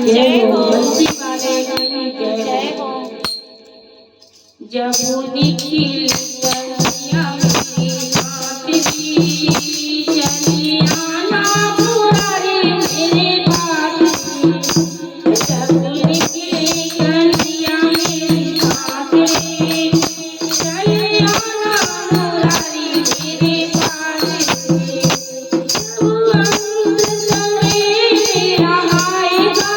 जय हो बंसी वाले की जय हो। जब निखिल कन्या मेरी मातरी चली आना मुरारी मेरे पास। जब निखिल कन्या मेरी मातरी चली आना मुरारी मेरे पास। जब अंत समय मेरा आएगा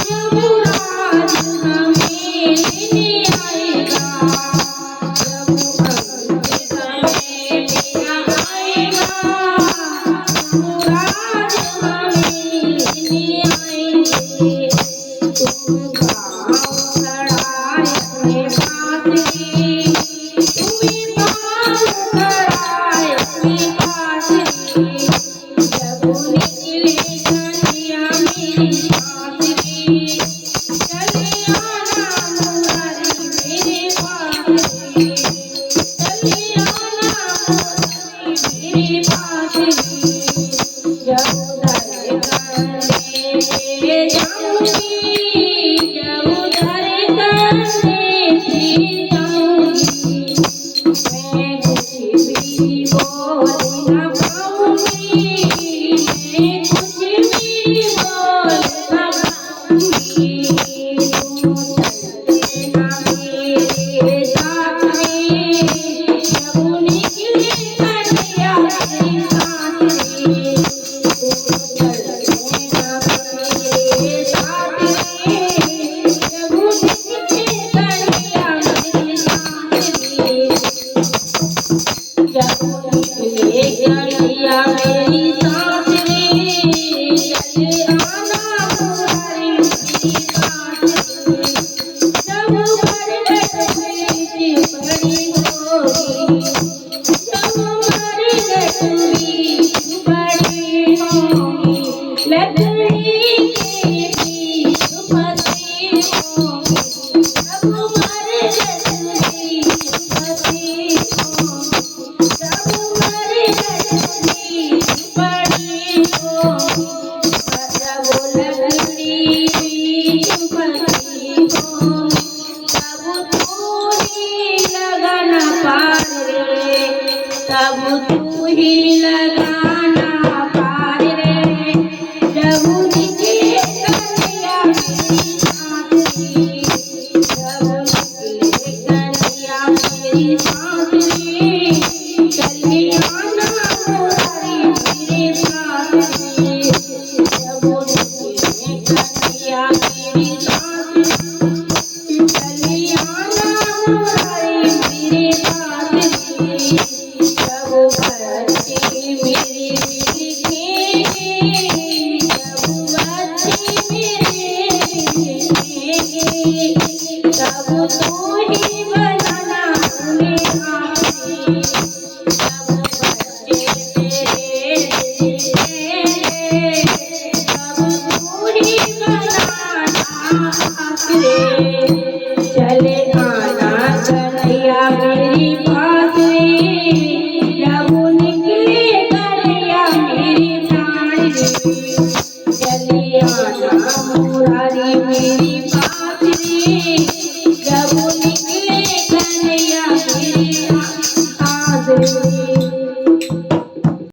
यमराज हमें लेने आएगा। जब अंत समय मेरा आएगा यमराज हमें लेने आएंगे। तुम गाँव खड़ा अपने पास रे, तुम्हें बाल खड़ा अपने पास रे। जब निकले कन्या मेरी मातरी चले आना मुरारी मेरे पास रे। चले आना मुरारी मेरे पास रे। जब उधर करने जाऊंगी जब उधर करने जाऊंगी मैं कुछ भी बोल न पाऊंगी। मैं कुछ भी बोल न पाऊंगी। तुम चलते ना मेरे साथ में जब निकले कन्या मेरी साथ में। तुम चलते ना मेरे साथ में जब निकले कन्या मेरी साथ में। जब निकले कन्या मेरी साथ में चले आना मुरारी मेरी पास में। जब मरघट मेरी बड़ी होगी जब मरघट मेरी बड़ी होगी लकड़ी के भी फंसी होगी। जब मरघट मेरी फंसी होगी जब मरघट मेरी बड़ी होगी। जब लकड़ी भी फंसी होगी तब तू ही लगन पार रे। तब तू ही लगा